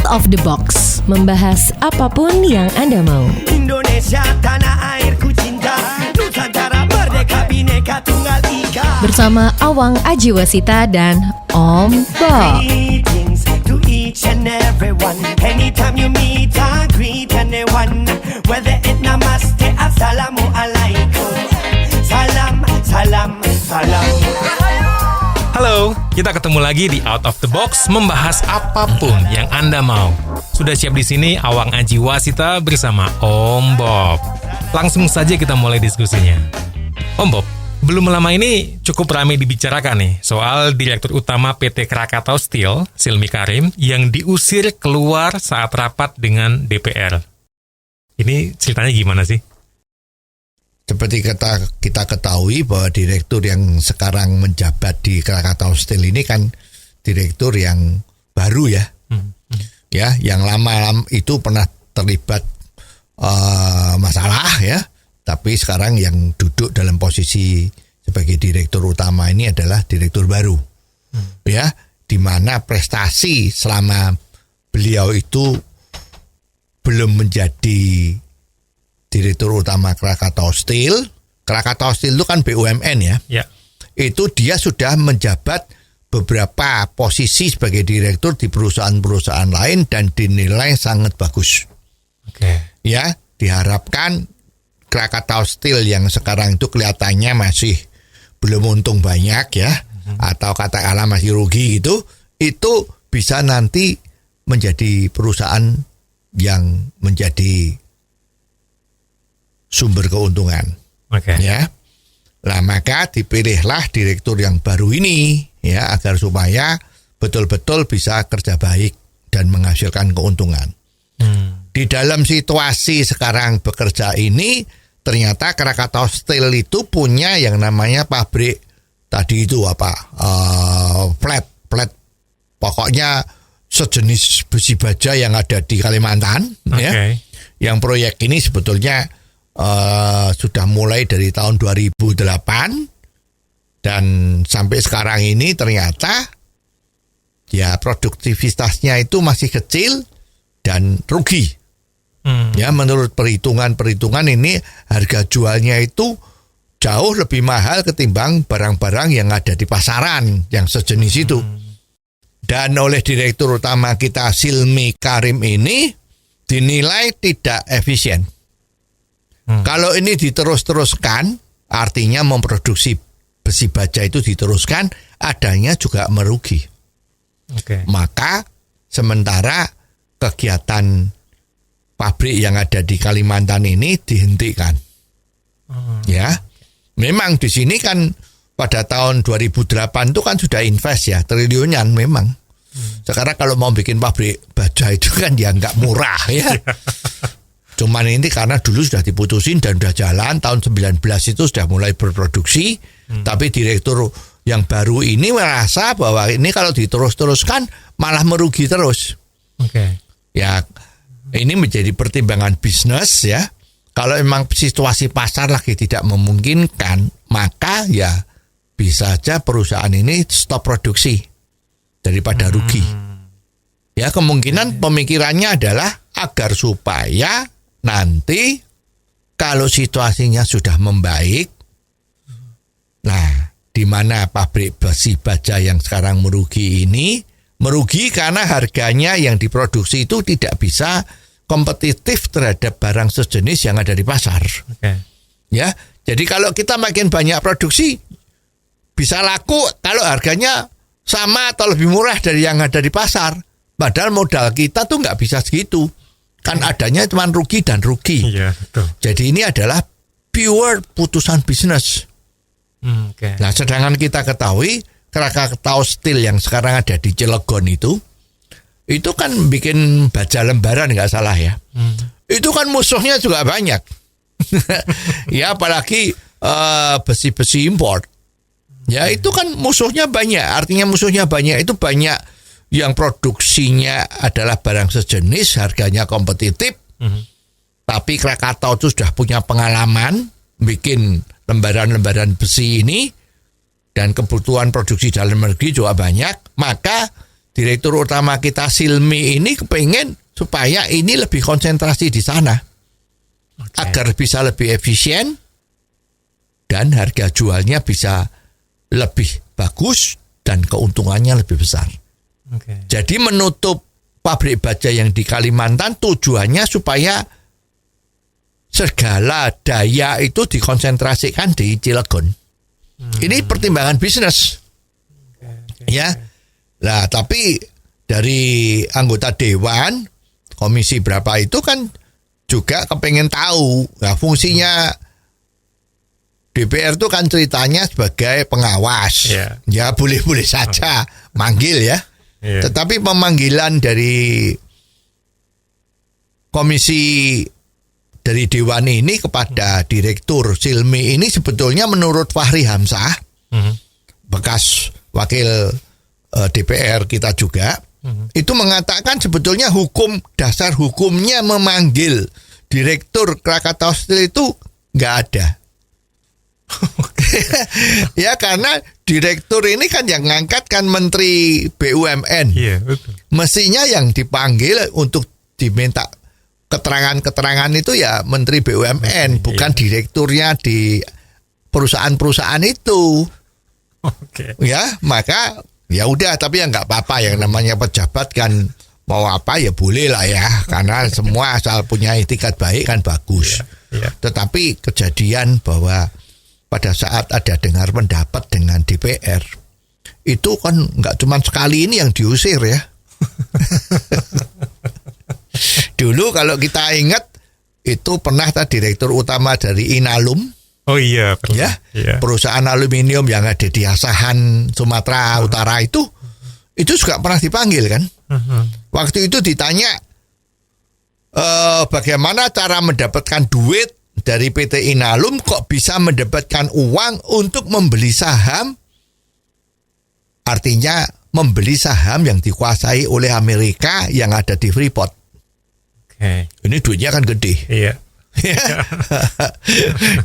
of the Box, membahas apapun yang Anda mau. Indonesia tanah airku cinta, Nusantara merdeka bhinneka tunggal ika. Bersama Awang Ajiwasita dan Om Bob. Greetings to each and everyone. Anytime you meet, I greet anyone. Whether it namaste, assalamu alaikum. Salam, salam, salam. Halo, kita ketemu lagi di Out of the Box, membahas apapun yang Anda mau. Sudah siap di sini Awang Ajiwasita bersama Om Bob. Langsung saja kita mulai diskusinya. Om Bob, belum lama ini cukup ramai dibicarakan nih soal Direktur Utama PT Krakatau Steel, Silmi Karim, yang diusir keluar saat rapat dengan DPR. Ini ceritanya gimana sih? Seperti kita ketahui bahwa direktur yang sekarang menjabat di Krakatau Steel ini kan direktur yang baru ya. Ya, yang lama itu pernah terlibat masalah ya. Tapi sekarang yang duduk dalam posisi sebagai direktur utama ini adalah direktur baru. Ya, di mana prestasi selama beliau itu belum menjadi Direktur Utama Krakatau Steel. Krakatau Steel itu kan BUMN ya. Ya. Itu dia sudah menjabat beberapa posisi sebagai direktur di perusahaan-perusahaan lain dan dinilai sangat bagus. Oke. Ya, diharapkan Krakatau Steel yang sekarang itu kelihatannya masih belum untung banyak ya, atau katakanlah masih rugi gitu, itu bisa nanti menjadi perusahaan yang menjadi sumber keuntungan. Oke. Ya. Nah, maka dipilihlah direktur yang baru ini ya agar supaya betul-betul bisa kerja baik dan menghasilkan keuntungan. Di dalam situasi sekarang bekerja ini ternyata Krakatau Steel itu punya yang namanya pabrik tadi itu flat pokoknya sejenis besi baja yang ada di Kalimantan ya. Yang proyek ini sebetulnya sudah mulai dari tahun 2008 dan sampai sekarang ini ternyata ya produktivitasnya itu masih kecil dan rugi. Ya, menurut perhitungan ini harga jualnya itu jauh lebih mahal ketimbang barang-barang yang ada di pasaran yang sejenis itu. Dan oleh Direktur Utama kita Silmi Karim ini dinilai tidak efisien. Kalau ini diterus-teruskan, artinya memproduksi besi baja itu diteruskan, adanya juga merugi. Maka sementara kegiatan pabrik yang ada di Kalimantan ini dihentikan. Ya, memang di sini kan pada tahun 2008 itu kan sudah invest ya, triliunan memang. Sekarang kalau mau bikin pabrik baja itu kan ya nggak murah ya. Cuman ini karena dulu sudah diputusin dan sudah jalan, tahun 19 itu sudah mulai berproduksi, tapi direktur yang baru ini merasa bahwa ini kalau diterus-teruskan malah merugi terus. Ya, ini menjadi pertimbangan bisnis ya. Kalau memang situasi pasar lagi tidak memungkinkan, maka ya bisa saja perusahaan ini stop produksi daripada rugi. Ya, kemungkinan pemikirannya adalah agar supaya nanti kalau situasinya sudah membaik, nah di mana pabrik besi baja yang sekarang merugi ini merugi karena harganya yang diproduksi itu tidak bisa kompetitif terhadap barang sejenis yang ada di pasar. Ya, jadi kalau kita makin banyak produksi bisa laku kalau harganya sama atau lebih murah dari yang ada di pasar. Padahal modal kita tuh nggak bisa segitu. Kan adanya cuma rugi dan rugi. Iya, betul. Jadi ini adalah pure putusan bisnis. Nah, sedangkan kita ketahui Krakatau Steel yang sekarang ada di Cilegon itu kan bikin baja lembaran nggak salah ya. Itu kan musuhnya juga banyak. Ya, apalagi besi-besi import. Ya, itu kan musuhnya banyak. Artinya musuhnya banyak itu banyak yang produksinya adalah barang sejenis, harganya kompetitif, tapi Krakatau itu sudah punya pengalaman bikin lembaran-lembaran besi ini, dan kebutuhan produksi dalam negeri juga banyak, maka Direktur utama kita Silmi ini kepengen supaya ini lebih konsentrasi di sana. Agar bisa lebih efisien dan harga jualnya bisa lebih bagus dan keuntungannya lebih besar. Jadi menutup pabrik baja yang di Kalimantan tujuannya supaya segala daya itu dikonsentrasikan di Cilegon. Ini pertimbangan bisnis. Ya. Nah, tapi dari anggota dewan komisi berapa itu kan juga kepengen tahu. Nah, fungsinya DPR itu kan ceritanya sebagai pengawas. Ya boleh-boleh saja manggil ya. Tetapi pemanggilan dari komisi dari dewan ini kepada direktur Silmi ini sebetulnya menurut Fahri Hamzah, bekas wakil DPR kita juga, itu mengatakan sebetulnya dasar hukumnya memanggil direktur Krakatau Steel itu nggak ada. Ya karena direktur ini kan yang ngangkat kan Menteri BUMN. Betul. Mestinya yang dipanggil untuk diminta keterangan-keterangan itu ya Menteri BUMN, bukan direkturnya di perusahaan-perusahaan itu. Ya, maka ya udah, tapi ya nggak apa-apa, yang namanya pejabat kan mau apa ya boleh lah ya, karena semua asal punya etikat baik kan bagus. Tetapi kejadian bahwa pada saat ada dengar pendapat dengan DPR itu kan nggak cuma sekali ini yang diusir ya. Dulu kalau kita ingat itu pernah direktur utama dari Inalum. Oh iya, ya, perusahaan aluminium yang ada di Asahan Sumatera Utara itu juga pernah dipanggil kan. Waktu itu ditanya bagaimana cara mendapatkan duit dari PT Inalum, kok bisa mendapatkan uang untuk membeli saham, artinya membeli saham yang dikuasai oleh Amerika yang ada di Freeport. Ini duitnya kan gede.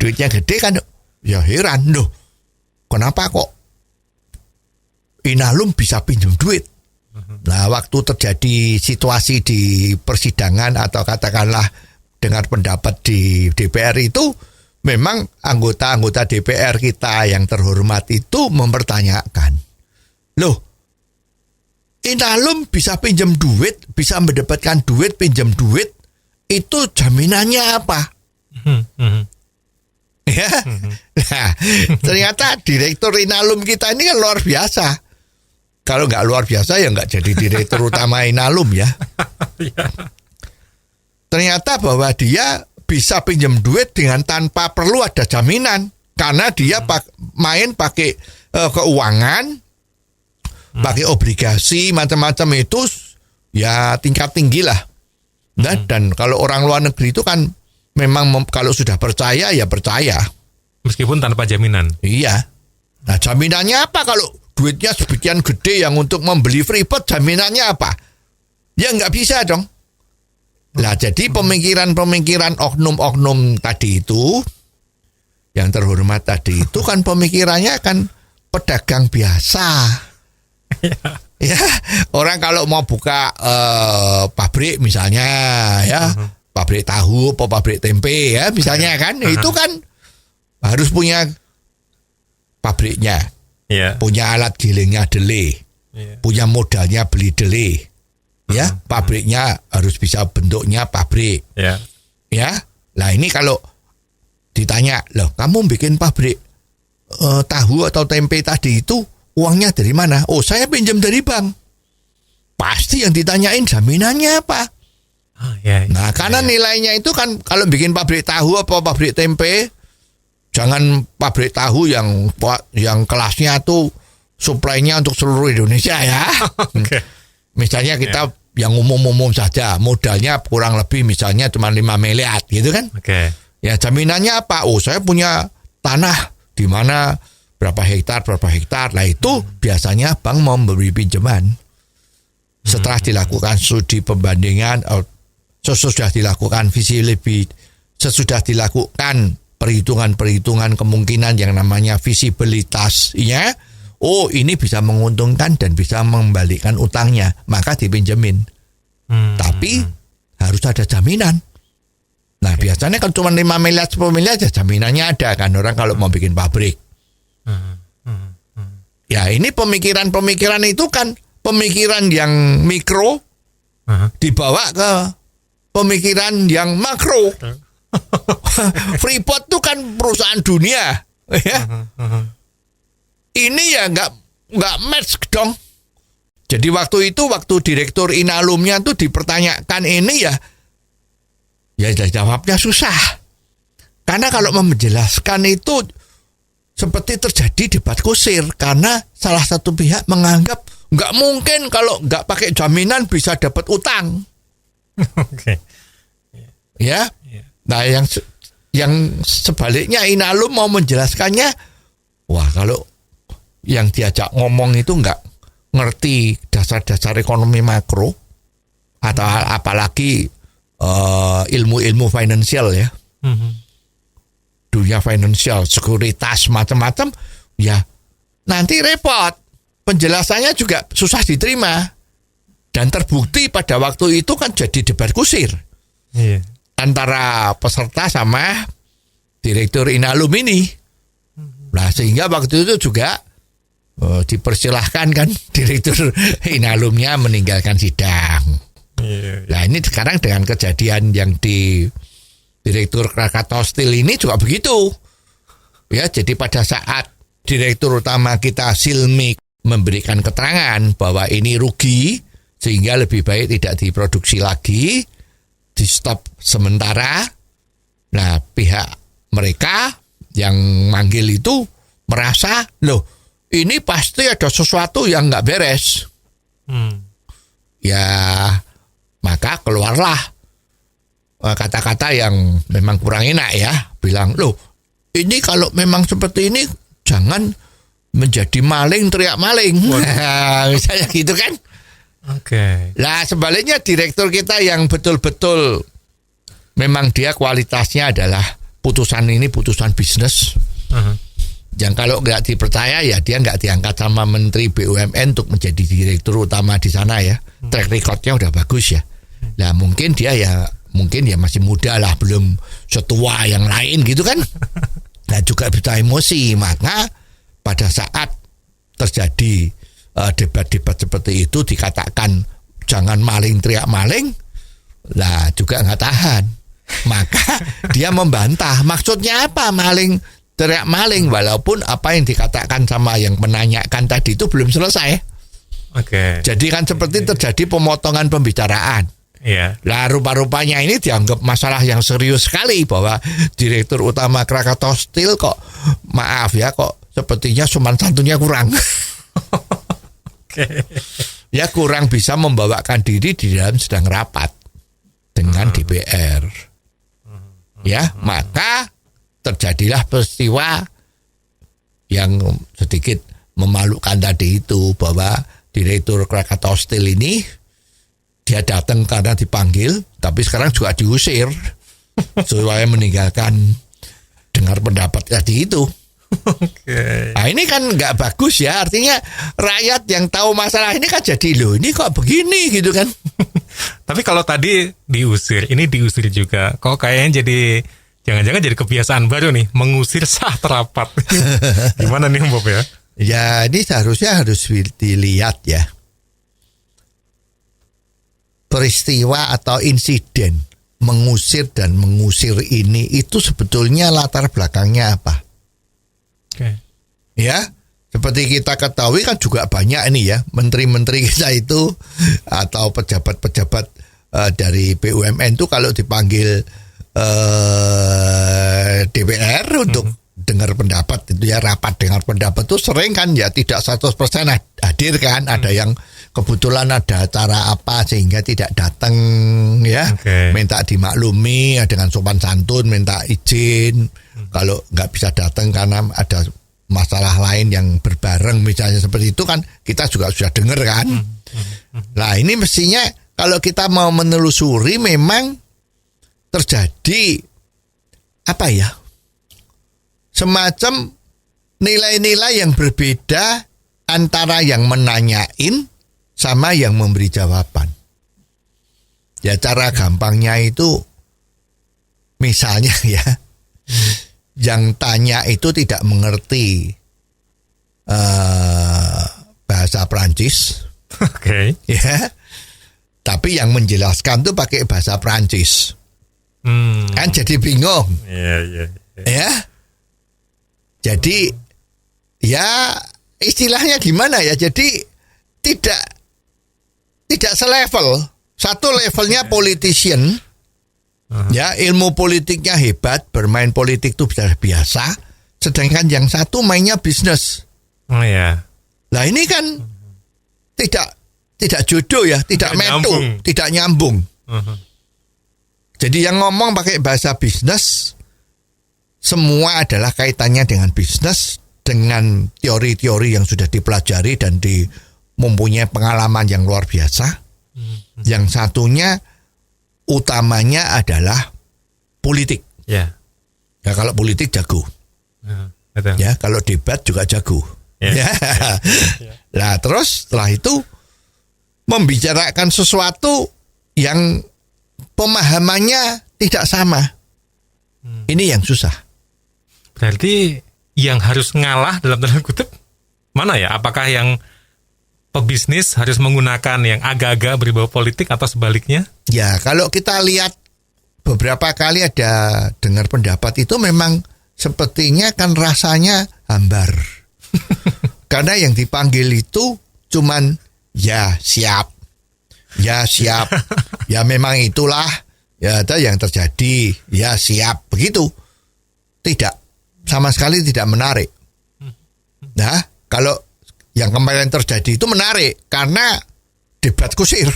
Duitnya gede kan, ya heran loh, kenapa kok Inalum bisa pinjam duit. Nah, waktu terjadi situasi di persidangan atau katakanlah dengar pendapat di DPR itu, memang anggota-anggota DPR kita yang terhormat itu mempertanyakan, loh, Inalum bisa pinjam duit, bisa mendapatkan duit, pinjam duit, itu jaminannya apa? Ya, nah, ternyata direktur Inalum kita ini kan luar biasa. Kalau nggak luar biasa ya nggak jadi direktur utama Inalum ya. Ternyata bahwa dia bisa pinjam duit dengan tanpa perlu ada jaminan, karena dia main pakai keuangan, pakai obligasi macam-macam itu ya tingkat tinggi lah. Dan kalau orang luar negeri itu kan memang kalau sudah percaya ya percaya. Meskipun tanpa jaminan. Iya. Nah, jaminannya apa kalau duitnya sebagian gede yang untuk membeli Freeport, jaminannya apa? Ya nggak bisa dong. Nah, jadi pemikiran-pemikiran oknum-oknum tadi itu, yang terhormat tadi itu kan pemikirannya kan pedagang biasa. Ya, orang kalau mau buka pabrik misalnya ya, pabrik tahu atau pabrik tempe ya misalnya kan, itu kan harus punya pabriknya, punya alat gilingnya delay, punya modalnya beli delay, ya, pabriknya harus bisa bentuknya pabrik, ya. Lah ini kalau ditanya, loh kamu bikin pabrik tahu atau tempe tadi itu uangnya dari mana? Oh, saya pinjam dari bank. Pasti yang ditanyain jaminannya apa? Nah, karena nilainya itu kan kalau bikin pabrik tahu atau pabrik tempe, jangan pabrik tahu yang kelasnya tuh suplainya untuk seluruh Indonesia ya. Misalnya kita yang umum-umum saja, modalnya kurang lebih misalnya cuma 5 miliar gitu kan. Ya, jaminannya apa? Oh, saya punya tanah di mana berapa hektar. Lah itu biasanya bank mau memberi pinjaman. Setelah dilakukan studi pembandingan, sesudah dilakukan visibility, sesudah dilakukan perhitungan kemungkinan yang namanya visibilitas, ya. oh ini bisa menguntungkan dan bisa mengembalikan utangnya, maka dipinjemin. Tapi harus ada jaminan. Nah biasanya kalau cuma 5 miliar 10 miliar ya jaminannya ada kan, orang kalau mau bikin pabrik. Ya ini pemikiran itu kan pemikiran yang mikro dibawa ke pemikiran yang makro. Freeport itu kan perusahaan dunia, ya. Ini ya nggak match dong. Jadi waktu direktur Inalumnya tuh dipertanyakan ini ya jawabnya susah. Karena kalau menjelaskan itu seperti terjadi debat kusir, karena salah satu pihak menganggap nggak mungkin kalau nggak pakai jaminan bisa dapat utang. Oke. Ya. Nah yang sebaliknya Inalum mau menjelaskannya, wah kalau yang diajak ngomong itu nggak ngerti dasar-dasar ekonomi makro atau apalagi ilmu-ilmu finansial ya, dunia finansial, sekuritas macam-macam, ya nanti repot, penjelasannya juga susah diterima dan terbukti pada waktu itu kan jadi debat kusir antara peserta sama direktur Inalum ini. Nah sehingga waktu itu juga dipersilahkan kan direktur Inalumnya meninggalkan sidang. Nah ini sekarang dengan kejadian yang di direktur Krakatau Steel ini juga begitu. Ya jadi pada saat direktur utama kita Silmik memberikan keterangan bahwa ini rugi sehingga lebih baik tidak diproduksi lagi, di stop sementara. Nah pihak mereka yang manggil itu merasa loh ini pasti ada sesuatu yang nggak beres. Ya maka keluarlah kata-kata yang memang kurang enak ya, bilang loh ini kalau memang seperti ini jangan menjadi maling teriak maling. Misalnya gitu kan. Oke. Nah sebaliknya direktur kita yang betul-betul memang dia kualitasnya adalah putusan ini putusan bisnis. Yang kalau nggak dipercaya ya dia nggak diangkat sama Menteri BUMN untuk menjadi direktur utama di sana ya. Track recordnya udah bagus ya. Nah mungkin dia masih muda lah, belum setua yang lain gitu kan. Nah juga bisa emosi, maka pada saat terjadi debat-debat seperti itu dikatakan jangan maling teriak maling, lah juga nggak tahan. Maka dia membantah, maksudnya apa maling teriak maling, walaupun apa yang dikatakan sama yang menanyakan tadi itu belum selesai. Oke. Jadi kan seperti terjadi pemotongan pembicaraan. Iya. Lah rupa-rupanya ini dianggap masalah yang serius sekali bahwa direktur utama Krakatau Steel kok maaf ya kok sepertinya sopan santunnya kurang. Oke. Ya kurang bisa membawakan diri di dalam sedang rapat dengan DPR. Ya, maka terjadilah peristiwa yang sedikit memalukan tadi itu, bahwa direktur Krakatau Steel ini dia datang karena dipanggil, tapi sekarang juga diusir supaya meninggalkan dengar pendapat tadi itu. Oke. Nah ini kan nggak bagus ya, artinya rakyat yang tahu masalah ini kan jadi loh ini kok begini gitu kan. Tapi kalau tadi diusir, ini diusir juga. Kok kayaknya jadi jangan-jangan jadi kebiasaan baru nih, mengusir saat rapat. Gimana nih Bob ya? Ya ini seharusnya harus dilihat ya. Peristiwa atau insiden mengusir dan mengusir ini itu sebetulnya latar belakangnya apa? Oke. Ya, seperti kita ketahui kan juga banyak ini ya, menteri-menteri kita itu atau pejabat-pejabat dari BUMN itu kalau dipanggil DPR untuk dengar pendapat itu ya, rapat dengar pendapat itu sering kan ya tidak 100% hadir kan, ada yang kebetulan ada acara apa sehingga tidak datang ya, minta dimaklumi ya, dengan sopan santun minta izin kalau nggak bisa datang karena ada masalah lain yang berbareng misalnya seperti itu kan, kita juga sudah dengar kan. Nah ini mestinya kalau kita mau menelusuri memang terjadi apa ya, semacam nilai-nilai yang berbeda antara yang menanyain sama yang memberi jawaban. Ya cara gampangnya itu misalnya ya, yang tanya itu tidak mengerti bahasa Prancis, Oke. ya, tapi yang menjelaskan tuh pakai bahasa Prancis, kan jadi bingung, Iya. ya. Jadi ya istilahnya gimana ya? Jadi tidak selevel. Satu levelnya politician, ya ilmu politiknya hebat, bermain politik itu sudah biasa. Sedangkan yang satu mainnya bisnis. Oh ya. Lah ini kan tidak jodoh ya, tidak metu, nyambung. tidak nyambung. Jadi yang ngomong pakai bahasa bisnis, semua adalah kaitannya dengan bisnis, dengan teori-teori yang sudah dipelajari dan mempunyai pengalaman yang luar biasa. Yang satunya utamanya adalah politik. Ya. Ya kalau politik jago. Betul. Ya kalau debat juga jago. Ya. Ya. Nah terus setelah itu membicarakan sesuatu yang pemahamannya tidak sama. Ini yang susah. Berarti yang harus ngalah dalam tanda kutip mana ya? Apakah yang pebisnis harus menggunakan yang agak-agak berbau politik atau sebaliknya? Ya kalau kita lihat beberapa kali ada dengar pendapat itu memang sepertinya kan rasanya hambar. Karena yang dipanggil itu cuman ya siap, ya memang itulah ya ada yang terjadi, ya siap begitu. Tidak, sama sekali tidak menarik. Nah kalau yang kemarin terjadi itu menarik karena debat kusir.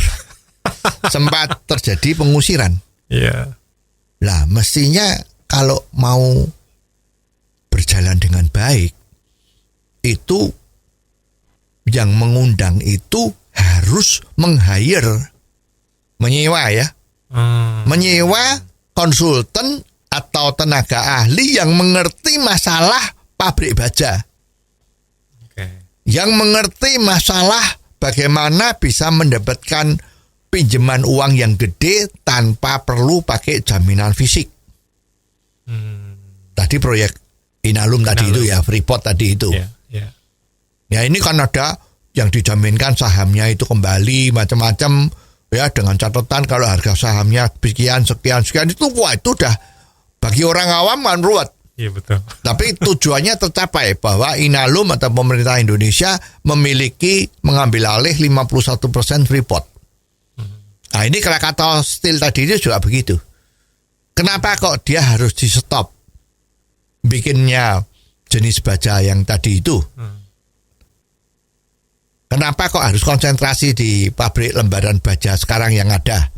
Sempat terjadi pengusiran. Iya. Lah mestinya kalau mau berjalan dengan baik itu yang mengundang itu harus meng-hire, menyewa ya. Menyewa konsultan atau tenaga ahli yang mengerti masalah pabrik baja. Yang mengerti masalah bagaimana bisa mendapatkan pinjaman uang yang gede tanpa perlu pakai jaminan fisik. Tadi proyek Inalum tadi itu ya, Freeport tadi itu. Ya ini kan ada yang dijaminkan sahamnya itu kembali macam-macam ya dengan catatan kalau harga sahamnya sekian itu wah itu udah bagi orang awam kan ruwet. Iya betul. Tapi tujuannya tercapai bahwa Inalum atau pemerintah Indonesia mengambil alih 51% Freeport. Nah ini Krakatau Steel tadi itu juga begitu. Kenapa kok dia harus di stop bikinnya jenis baja yang tadi itu? Kenapa kok harus konsentrasi di pabrik lembaran baja sekarang yang ada?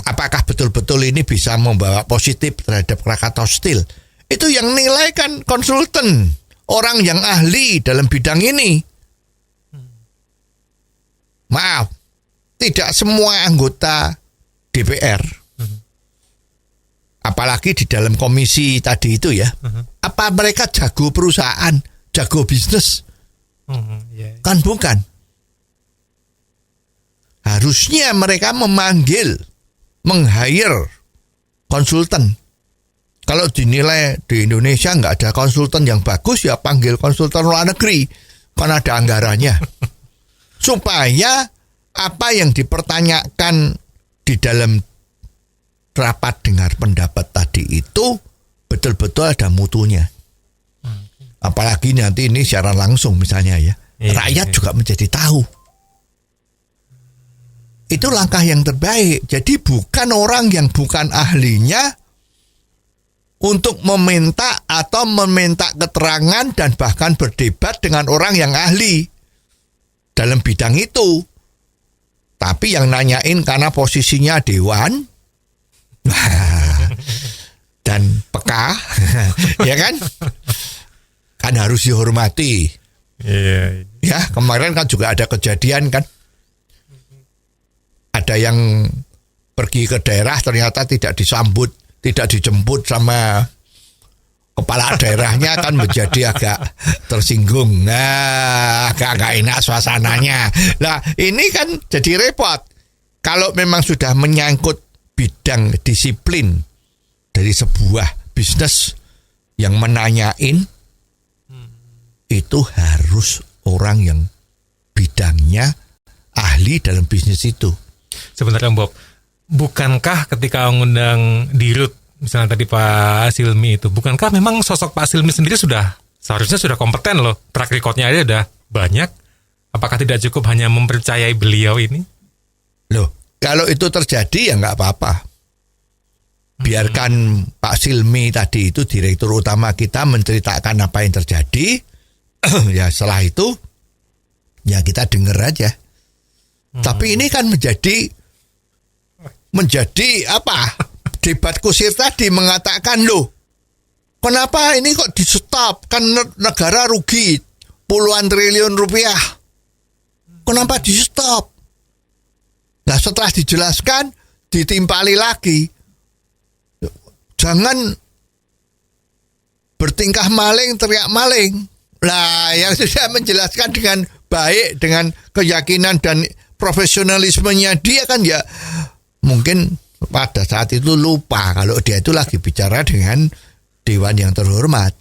Apakah betul-betul ini bisa membawa positif terhadap Krakatau Steel? Itu yang nilai kan konsultan, orang yang ahli dalam bidang ini. Maaf, tidak semua anggota DPR, apalagi di dalam komisi tadi itu ya, apa mereka jago perusahaan, jago bisnis? Kan bukan. Harusnya mereka memanggil, meng-hire konsultan. Kalau dinilai di Indonesia nggak ada konsultan yang bagus, ya panggil konsultan luar negeri, kan ada anggarannya. Supaya apa yang dipertanyakan di dalam rapat dengar pendapat tadi itu betul-betul ada mutunya. Apalagi nanti ini secara langsung misalnya ya, rakyat juga menjadi tahu. Itu langkah yang terbaik. Jadi bukan orang yang bukan ahlinya untuk meminta keterangan dan bahkan berdebat dengan orang yang ahli dalam bidang itu. Tapi yang nanyain karena posisinya dewan dan peka, ya kan? Kan harus dihormati. Ya, kemarin kan juga ada kejadian kan. Ada yang pergi ke daerah ternyata tidak disambut, tidak dijemput sama kepala daerahnya akan menjadi agak tersinggung. Nah, agak enak suasananya. Nah, ini kan jadi repot. Kalau memang sudah menyangkut bidang disiplin dari sebuah bisnis yang menanyain, itu harus orang yang bidangnya ahli dalam bisnis itu. Sebenarnya Bob, bukankah ketika mengundang Dirut, misalnya tadi Pak Silmi itu, bukankah memang sosok Pak Silmi sendiri seharusnya sudah kompeten loh, track recordnya aja udah banyak. Apakah tidak cukup hanya mempercayai beliau ini? Loh, kalau itu terjadi ya nggak apa-apa. Biarkan Pak Silmi tadi itu direktur utama kita menceritakan apa yang terjadi. Ya setelah itu ya kita dengar aja. Tapi ini kan menjadi apa? Debat kusir tadi mengatakan, loh, kenapa ini kok di stop? Kan negara rugi puluhan triliun rupiah. Kenapa di stop? Nah, setelah dijelaskan, ditimpali lagi. Jangan bertingkah maling, teriak maling. Nah, yang sudah menjelaskan dengan baik, dengan keyakinan dan profesionalismenya dia kan ya mungkin pada saat itu lupa kalau dia itu lagi bicara dengan dewan yang terhormat.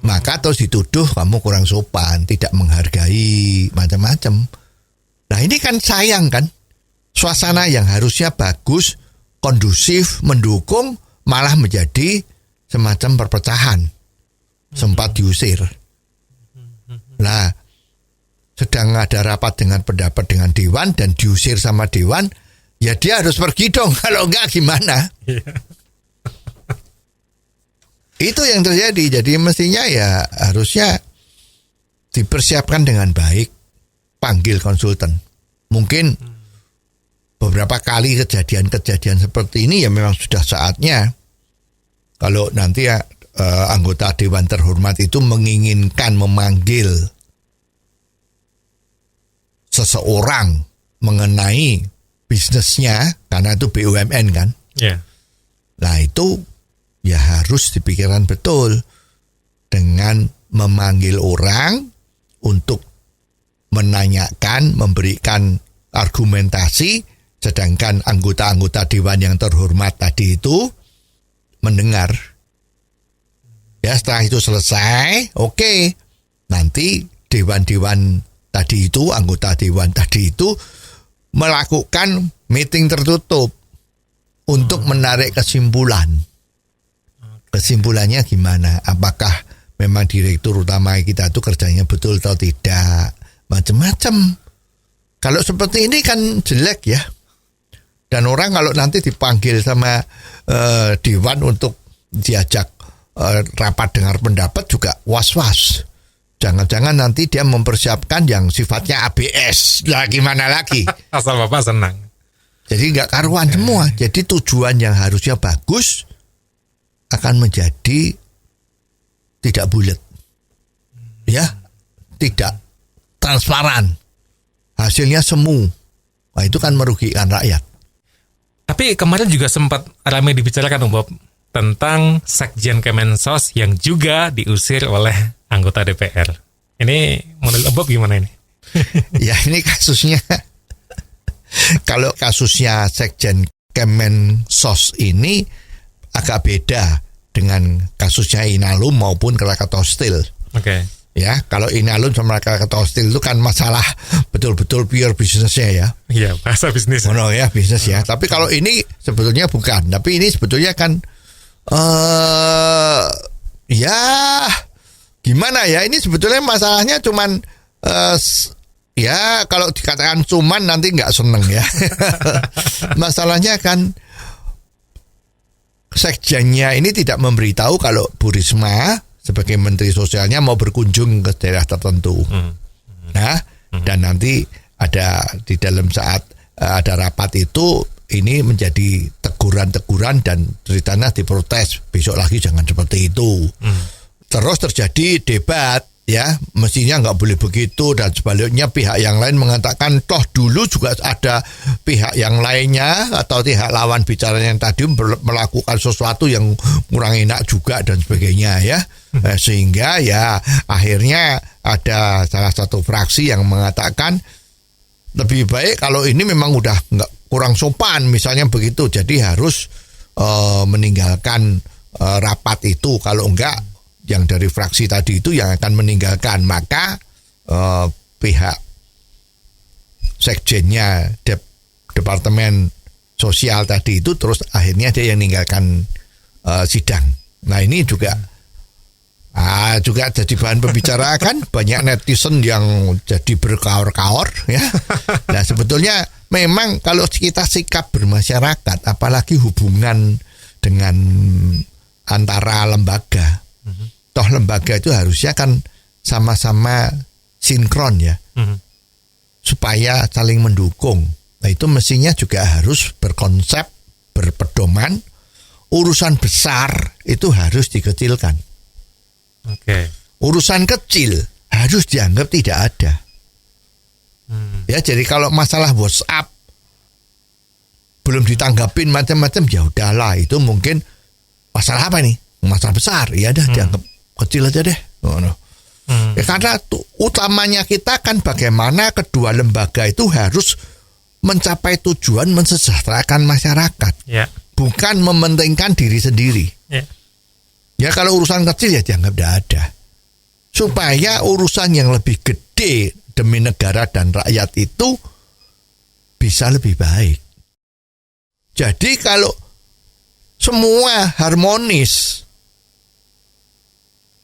Maka terus dituduh kamu kurang sopan, tidak menghargai, macam-macam. Nah, ini kan sayang kan. Suasana yang harusnya bagus, kondusif, mendukung, malah menjadi semacam perpecahan. Sempat diusir. Nah, sedang ada rapat dengan pendapat dengan dewan dan diusir sama dewan, ya dia harus pergi dong, kalau enggak gimana? Itu yang terjadi. Jadi mestinya ya harusnya dipersiapkan dengan baik, panggil konsultan. Mungkin beberapa kali kejadian-kejadian seperti ini ya memang sudah saatnya kalau nanti ya anggota dewan terhormat itu menginginkan memanggil seseorang mengenai bisnisnya, karena itu BUMN kan. Yeah. Nah, itu ya harus dipikirkan betul dengan memanggil orang untuk menanyakan, memberikan argumentasi, sedangkan anggota-anggota dewan yang terhormat tadi itu mendengar. Ya, setelah itu selesai, oke. Nanti dewan-dewan tadi itu, anggota dewan tadi itu melakukan meeting tertutup untuk menarik kesimpulan. Kesimpulannya gimana? Apakah memang direktur utama kita itu kerjanya betul atau tidak? Macam-macam. Kalau seperti ini kan jelek ya. Dan orang kalau nanti dipanggil sama dewan untuk diajak rapat dengar pendapat juga was-was. Jangan-jangan nanti dia mempersiapkan yang sifatnya ABS. Lah gimana lagi? Asal Bapak senang. Jadi nggak karuan semua. Jadi tujuan yang harusnya bagus akan menjadi tidak bulat. Ya, tidak transparan. Hasilnya semu. Nah, itu kan merugikan rakyat. Tapi kemarin juga sempat ramai dibicarakan Bob tentang Sekjen Kemensos yang juga diusir oleh anggota DPR. Ini menurut Bob gimana ini? Ya, ini kasusnya kalau kasusnya Sekjen Kemensos ini agak beda dengan kasusnya Inalum maupun Krakatau Steel. Oke. Ya, kalau Inalum sama Krakatau Steel itu kan masalah betul-betul pure bisnisnya ya. Iya, bahasa bisnis. Oh ya, bisnis ya. Tapi kalau ini sebetulnya bukan. Tapi ini sebetulnya kan ya gimana ya? Ini sebetulnya masalahnya cuman ya kalau dikatakan cuman nanti nggak seneng ya. Masalahnya kan sekjennya ini tidak memberitahu kalau Bu Risma sebagai Menteri Sosialnya mau berkunjung ke daerah tertentu. Nah, dan nanti ada di dalam saat ada rapat itu ini menjadi teguran-teguran dan ceritanya diprotes. Besok lagi jangan seperti itu. Terus terjadi debat Ya, mestinya nggak boleh begitu, dan sebaliknya pihak yang lain mengatakan toh dulu juga ada pihak yang lainnya atau pihak lawan bicara yang tadi melakukan sesuatu yang kurang enak juga dan sebagainya ya. Sehingga ya akhirnya ada salah satu fraksi yang mengatakan lebih baik kalau ini memang udah nggak kurang sopan misalnya begitu, jadi harus meninggalkan rapat itu, kalau enggak yang dari fraksi tadi itu yang akan meninggalkan, maka pihak sekjennya Departemen Sosial tadi itu terus akhirnya dia yang meninggalkan sidang. Nah ini juga jadi bahan pembicaraan kan, banyak netizen yang jadi berkaor-kaor ya. Nah sebetulnya memang kalau kita sikap bermasyarakat, apalagi hubungan dengan antara lembaga, toh lembaga itu harusnya kan sama-sama sinkron ya, supaya saling mendukung. Nah itu mestinya juga harus berkonsep, berpedoman, urusan besar itu harus dikecilkan. Urusan kecil harus dianggap tidak ada. Ya jadi kalau masalah WhatsApp belum ditanggapin macam-macam, ya udahlah, itu mungkin masalah apa nih? Masalah besar, ya dah dianggap kecil aja deh. Ya, karena utamanya kita kan bagaimana kedua lembaga itu harus mencapai tujuan mensejahterakan masyarakat, bukan mementingkan diri sendiri. Ya kalau urusan kecil ya dianggap tidak ada, supaya urusan yang lebih gede demi negara dan rakyat itu bisa lebih baik. Jadi kalau semua harmonis,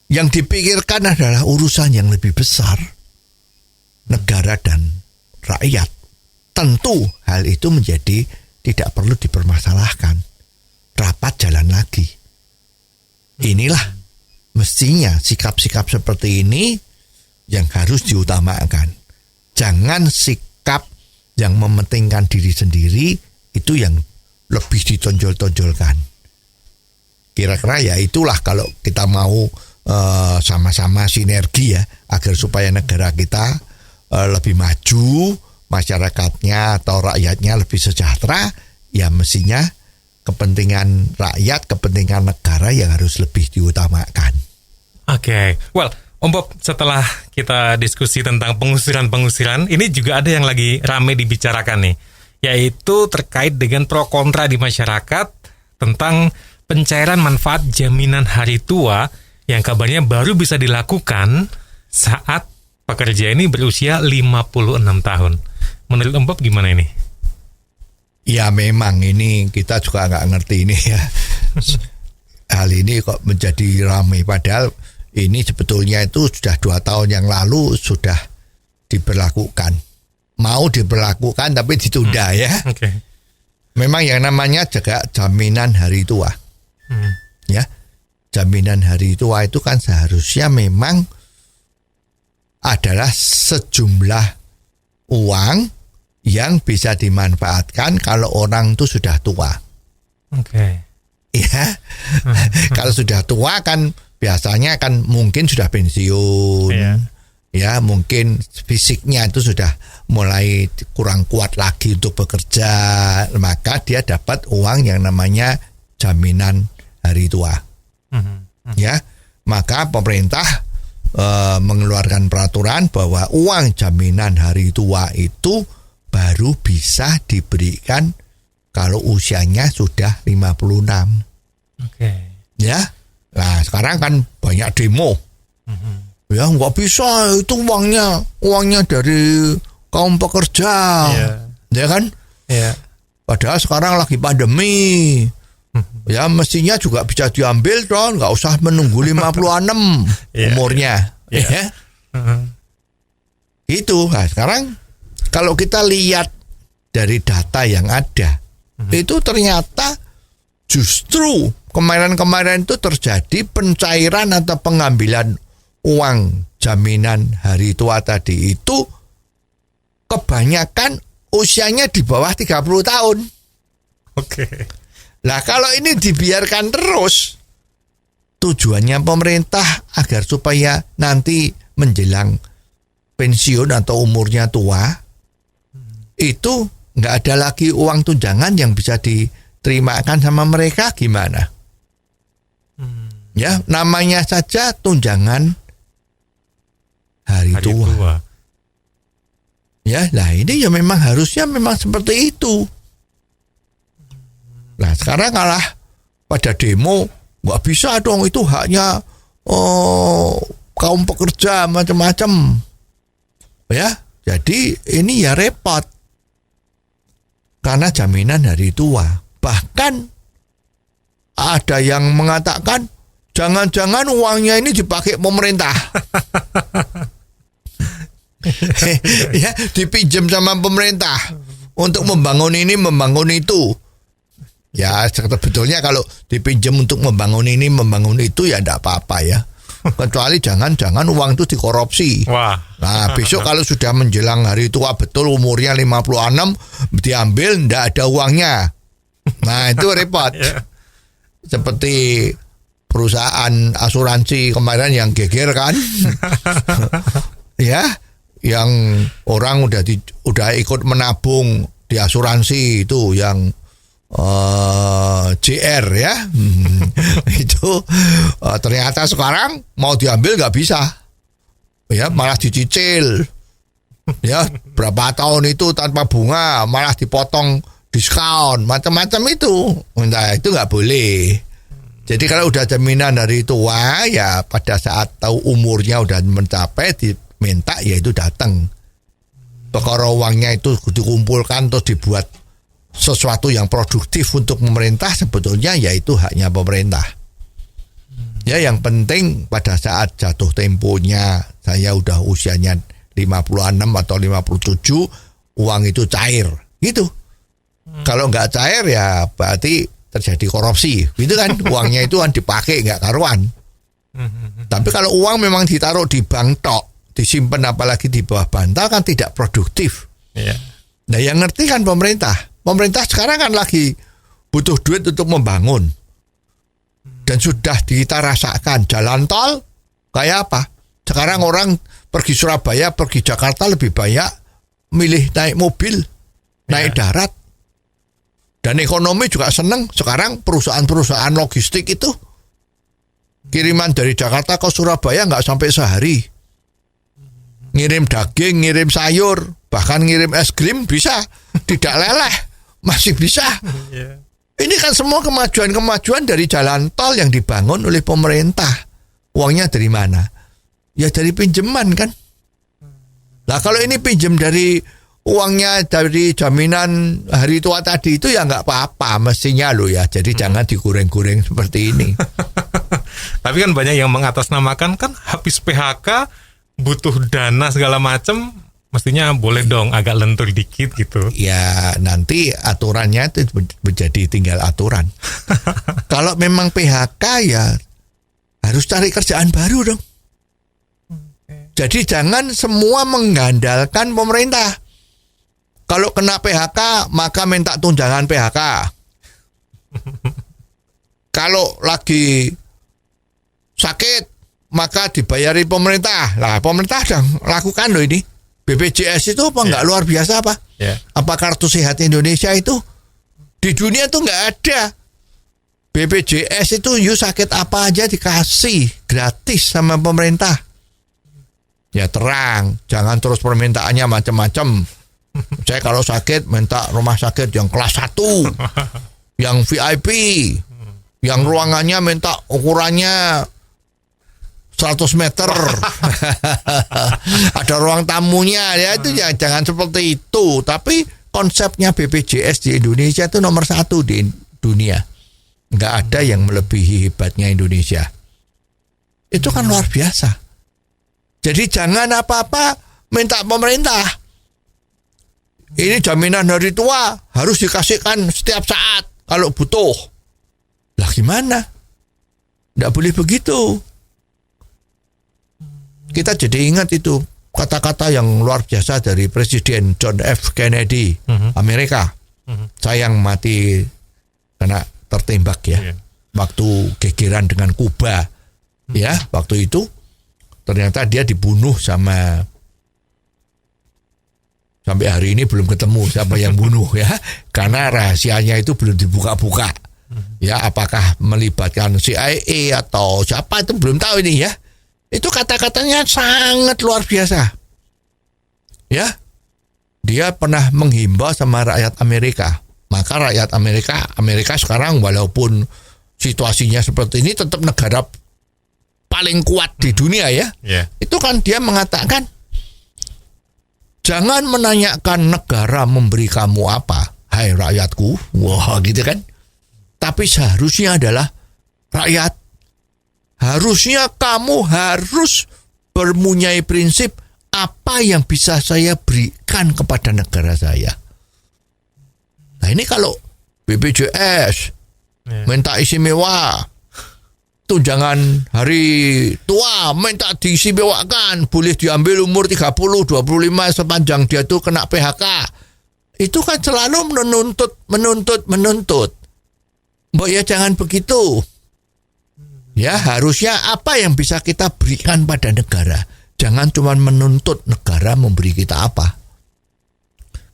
yang dipikirkan adalah urusan yang lebih besar, negara dan rakyat, tentu hal itu menjadi tidak perlu dipermasalahkan. Rapat jalan lagi. Inilah mestinya sikap-sikap seperti ini yang harus diutamakan. Jangan sikap yang mementingkan diri sendiri itu yang lebih ditonjol-tonjolkan. Kira-kira ya itulah kalau kita mau sama-sama sinergi ya, agar supaya negara kita lebih maju, masyarakatnya atau rakyatnya lebih sejahtera, ya mestinya kepentingan rakyat, kepentingan negara yang harus lebih diutamakan. Well, Om Bob, setelah kita diskusi tentang pengusiran, ini juga ada yang lagi rame dibicarakan nih, yaitu terkait dengan pro kontra di masyarakat tentang pencairan manfaat jaminan hari tua yang kabarnya baru bisa dilakukan saat pekerja ini berusia 56 tahun. Menurut Om Bob gimana ini? Ya memang ini kita juga nggak ngerti ini ya. Hal ini kok menjadi ramai, padahal ini sebetulnya itu sudah 2 tahun yang lalu sudah diberlakukan. Mau diberlakukan tapi ditunda ya. Memang yang namanya juga jaminan hari tua. Ya. Jaminan hari tua itu kan seharusnya memang adalah sejumlah uang yang bisa dimanfaatkan kalau orang itu sudah tua. Ya, kalau sudah tua kan biasanya kan mungkin sudah pensiun, ya mungkin fisiknya itu sudah mulai kurang kuat lagi untuk bekerja, maka dia dapat uang yang namanya jaminan hari tua. Ya, maka pemerintah mengeluarkan peraturan bahwa uang jaminan hari tua itu baru bisa diberikan kalau usianya sudah 56. Ya, nah sekarang kan banyak demo. Ya nggak bisa, itu uangnya dari kaum pekerja, ya kan? Padahal sekarang lagi pandemi. Ya mestinya juga bisa diambil dong, nggak usah menunggu 56 umurnya. Ya. Itu. Nah, sekarang kalau kita lihat dari data yang ada, itu ternyata justru kemarin-kemarin itu terjadi pencairan atau pengambilan uang jaminan hari tua tadi itu kebanyakan usianya di bawah 30 tahun. Nah kalau ini dibiarkan terus, tujuannya pemerintah agar supaya nanti menjelang pensiun atau umurnya tua, itu nggak ada lagi uang tunjangan yang bisa diterimakan sama mereka, gimana? Ya, namanya saja tunjangan hari tua. Ya, nah ini ya memang harusnya memang seperti itu. Nah sekarang kalah pada demo, nggak bisa dong, itu haknya kaum pekerja macam-macam. Ya, jadi ini ya repot. Karena jaminan hari tua. Bahkan ada yang mengatakan jangan-jangan uangnya ini dipakai pemerintah. Ya, dipinjam sama pemerintah untuk membangun ini, membangun itu. Ya, sebetulnya kalau dipinjam untuk membangun ini, membangun itu ya enggak apa-apa ya. Kecuali jangan-jangan uang itu dikorupsi. Wah. Nah, besok kalau sudah menjelang hari tua betul umurnya 56 diambil, enggak ada uangnya. Nah, itu repot. Seperti perusahaan asuransi kemarin yang geger kan. Ya, yang orang udah ikut menabung di asuransi itu yang JR ya. Itu ternyata sekarang mau diambil nggak bisa. Ya, malah dicicil. Ya, berapa tahun itu tanpa bunga, malah dipotong diskon, macam-macam itu. Nah, itu nggak boleh. Jadi kalau udah jaminan dari tua, ya pada saat tahu umurnya udah mencapai, diminta ya itu datang. Perkara uangnya itu dikumpulkan terus dibuat sesuatu yang produktif untuk pemerintah, sebetulnya ya itu haknya pemerintah. Ya, yang penting pada saat jatuh temponya, saya udah usianya 56 atau 57, uang itu cair, gitu. Kalau nggak cair ya berarti terjadi korupsi, gitu kan. Uangnya itu kan dipakai nggak karuan. Tapi kalau uang memang ditaruh di bank tok, disimpan apalagi di bawah bantal, kan tidak produktif. Nah, yang ngerti kan pemerintah. Pemerintah sekarang kan lagi butuh duit untuk membangun. Dan sudah kita rasakan jalan tol kayak apa. Sekarang orang pergi Surabaya, pergi Jakarta lebih banyak milih naik mobil, naik darat. Dan ekonomi juga seneng. Sekarang perusahaan-perusahaan logistik itu kiriman dari Jakarta ke Surabaya nggak sampai sehari. Ngirim daging, ngirim sayur, bahkan ngirim es krim bisa. Tidak leleh. Masih bisa. Ini kan semua kemajuan-kemajuan dari jalan tol yang dibangun oleh pemerintah. Uangnya dari mana? Ya dari pinjaman kan. Nah, kalau ini pinjam dari uangnya dari jaminan hari tua tadi, itu ya nggak apa-apa mestinya loh ya. Jadi jangan digoreng-goreng seperti ini. Tapi kan banyak yang mengatasnamakan kan habis PHK butuh dana segala macam. Mestinya boleh dong agak lentur dikit gitu. Ya nanti aturannya itu menjadi tinggal aturan. Kalau memang PHK ya harus cari kerjaan baru dong. Jadi jangan semua mengandalkan pemerintah. Kalau kena PHK maka minta tunjangan PHK. Kalau lagi sakit maka dibayari pemerintah. Nah, pemerintah sedang lakukan loh ini. BPJS itu apa nggak luar biasa apa? Apa kartu sehat Indonesia itu di dunia tuh nggak ada. BPJS itu you sakit apa aja dikasih gratis sama pemerintah. Ya terang, jangan terus permintaannya macam-macam. Saya kalau sakit minta rumah sakit yang kelas 1, yang VIP, yang ruangannya minta ukurannya 100 meter. Ada ruang tamunya ya, itu ya jangan seperti itu. Tapi konsepnya BPJS di Indonesia itu nomor 1 di dunia. Nggak ada yang melebihi hebatnya Indonesia. Itu kan luar biasa. Jadi jangan apa-apa minta pemerintah. Ini jaminan hari tua harus dikasihkan setiap saat kalau butuh. Lah gimana? Nggak boleh begitu. Kita jadi ingat itu kata-kata yang luar biasa dari Presiden John F. Kennedy, Amerika. Sayang mati karena tertembak ya. Waktu gegeran dengan Kuba. Ya, waktu itu Ternyata dia dibunuh sampai hari ini belum ketemu siapa yang bunuh ya, karena rahasianya itu belum dibuka-buka. Ya, apakah melibatkan CIA atau siapa itu belum tahu ini ya. Itu kata-katanya sangat luar biasa. Ya, dia pernah menghimbau sama rakyat Amerika. Maka rakyat Amerika sekarang walaupun situasinya seperti ini tetap negara paling kuat di dunia ya. Itu kan dia mengatakan, jangan menanyakan negara memberi kamu apa, hai rakyatku. Wah, gitu kan. Tapi seharusnya adalah rakyat, harusnya kamu harus mempunyai prinsip apa yang bisa saya berikan kepada negara saya. Nah ini kalau BPJS minta istimewa, tunjangan hari tua minta diistimewakan, boleh diambil umur 30, 25 sepanjang dia tuh kena PHK. Itu kan selalu menuntut. Mbak ya jangan begitu. Ya harusnya apa yang bisa kita berikan pada negara. Jangan cuma menuntut negara memberi kita apa.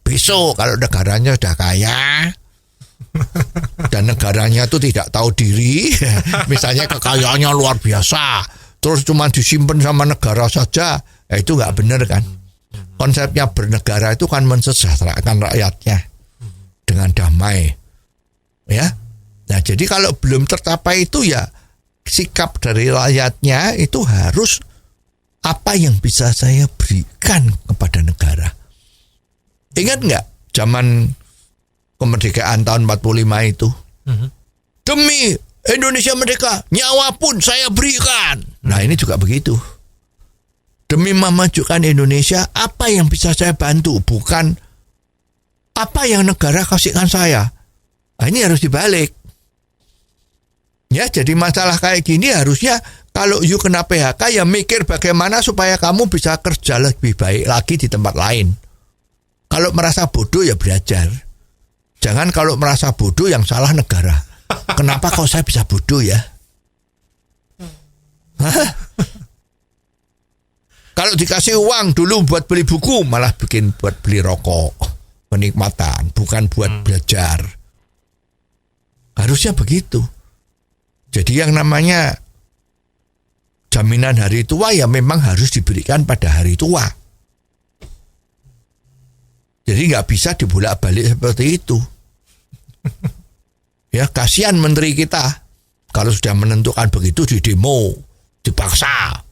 Besok kalau negaranya sudah kaya dan negaranya itu tidak tahu diri, misalnya kekayaannya luar biasa, terus cuma disimpan sama negara saja, itu nggak benar kan. Konsepnya bernegara itu kan mensejahterakan rakyatnya dengan damai. Ya. Nah, jadi kalau belum tercapai itu ya sikap dari rakyatnya itu harus apa yang bisa saya berikan kepada negara. Ingat nggak zaman kemerdekaan tahun 45 itu? Demi Indonesia merdeka, nyawa pun saya berikan. Nah, ini juga begitu. Demi memajukan Indonesia, apa yang bisa saya bantu, bukan apa yang negara kasihkan saya. Nah, ini harus dibalik. Ya, jadi masalah kayak gini harusnya kalau you kena PHK ya mikir bagaimana supaya kamu bisa kerja lebih baik lagi di tempat lain. Kalau merasa bodoh ya belajar. Jangan kalau merasa bodoh yang salah negara. Kenapa kok saya bisa bodoh ya? Kalau dikasih uang dulu buat beli buku, malah bikin buat beli rokok, penikmatan, bukan buat belajar. Harusnya begitu. Jadi yang namanya jaminan hari tua ya memang harus diberikan pada hari tua. Jadi nggak bisa dibolak-balik seperti itu. Ya, kasihan menteri kita kalau sudah menentukan begitu di demo, dipaksa,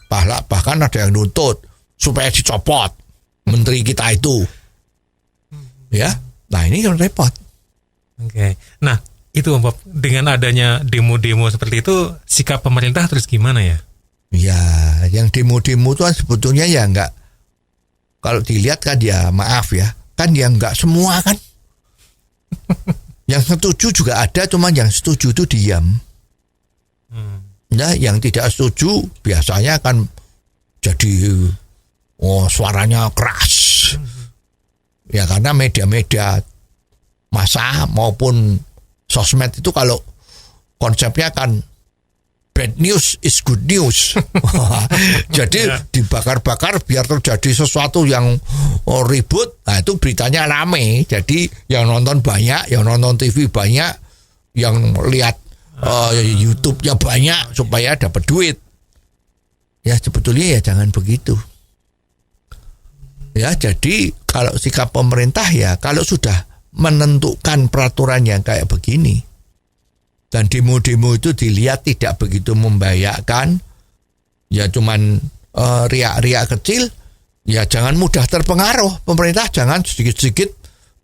bahkan ada yang nuntut supaya dicopot menteri kita itu. Ya, nah ini kan repot. Oke. Nah, itu Bob, dengan adanya demo-demo seperti itu, sikap pemerintah terus gimana ya? Ya, yang demo-demo itu kan sebetulnya ya enggak, kalau dilihat kan ya maaf ya, kan ya enggak semua kan. Yang setuju juga ada, cuma yang setuju itu diam. Nah, yang tidak setuju biasanya kan jadi suaranya keras. Ya karena media-media massa maupun sosmed itu kalau konsepnya kan bad news is good news. Jadi dibakar-bakar biar terjadi sesuatu yang ribut. Nah itu beritanya rame. Jadi yang nonton banyak, yang nonton TV banyak, yang lihat YouTube-nya banyak supaya dapat duit. Ya sebetulnya ya jangan begitu. Ya jadi kalau sikap pemerintah ya kalau sudah menentukan peraturan yang kayak begini dan demo-demo itu dilihat tidak begitu membahayakan, ya cuman riak-riak kecil, ya jangan mudah terpengaruh. Pemerintah jangan sedikit-sedikit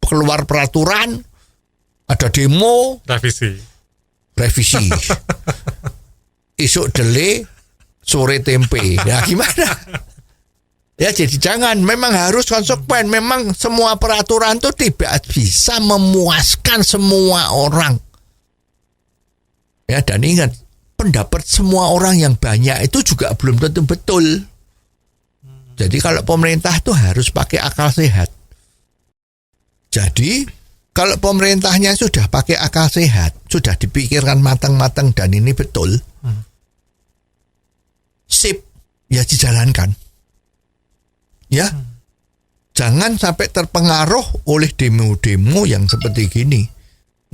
keluar peraturan, ada demo, revisi. Isuk dele, sore tempe. Ya gimana? Ya jadi jangan, memang harus konsekuen. Memang semua peraturan itu tidak bisa memuaskan semua orang. Ya dan ingat, pendapat semua orang yang banyak itu juga belum tentu betul. Jadi kalau pemerintah itu harus pakai akal sehat. Jadi kalau pemerintahnya sudah pakai akal sehat, sudah dipikirkan matang-matang dan ini betul, sip. ya dijalankan. Ya, jangan sampai terpengaruh oleh demo-demo yang seperti gini.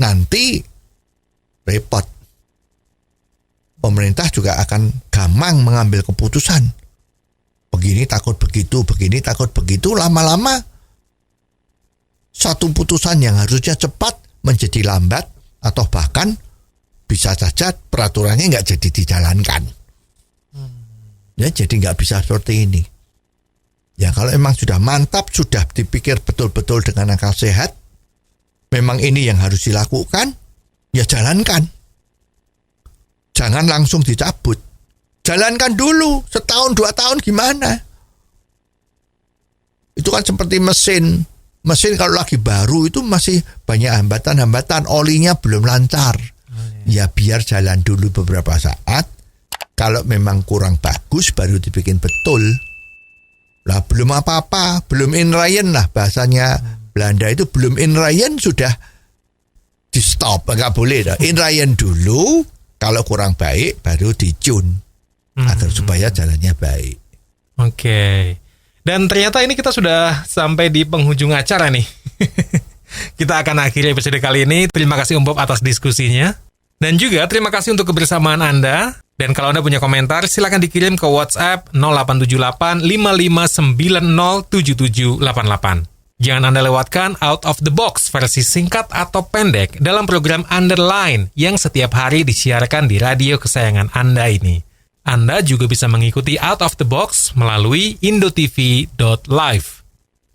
Nanti repot. Pemerintah juga akan gampang mengambil keputusan. Begini takut begitu, begini takut begitu. Lama-lama satu putusan yang harusnya cepat menjadi lambat atau bahkan bisa saja peraturannya nggak jadi dijalankan. Ya, jadi nggak bisa seperti ini. Ya, kalau emang sudah mantap, sudah dipikir betul-betul dengan akal sehat, memang ini yang harus dilakukan, ya jalankan. Jangan langsung dicabut. Jalankan dulu, setahun 2 tahun gimana? Itu kan seperti mesin. Mesin kalau lagi baru itu masih banyak hambatan-hambatan, olinya belum lancar. Ya biar jalan dulu beberapa saat. Kalau memang kurang bagus baru dibikin betul. Lah belum apa-apa, belum inrayen lah bahasanya Belanda itu, belum inrayen sudah di stop, nggak boleh dah. Inrayen dulu, kalau kurang baik baru dicun agar supaya jalannya baik. Oke. Dan ternyata ini kita sudah sampai di penghujung acara nih. Kita akan akhiri episode kali ini. Terima kasih Om Bob atas diskusinya. Dan juga terima kasih untuk kebersamaan Anda. Dan kalau Anda punya komentar, silakan dikirim ke WhatsApp 0878 5590 7788. Jangan Anda lewatkan Out of the Box versi singkat atau pendek dalam program Underline yang setiap hari disiarkan di radio kesayangan Anda ini. Anda juga bisa mengikuti Out of the Box melalui indotv.live.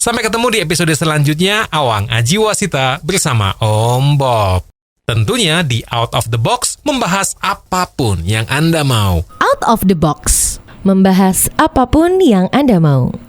Sampai ketemu di episode selanjutnya, Awang Ajiwasita bersama Om Bob. Tentunya di Out of the Box membahas apapun yang Anda mau. Out of the Box, membahas apapun yang Anda mau.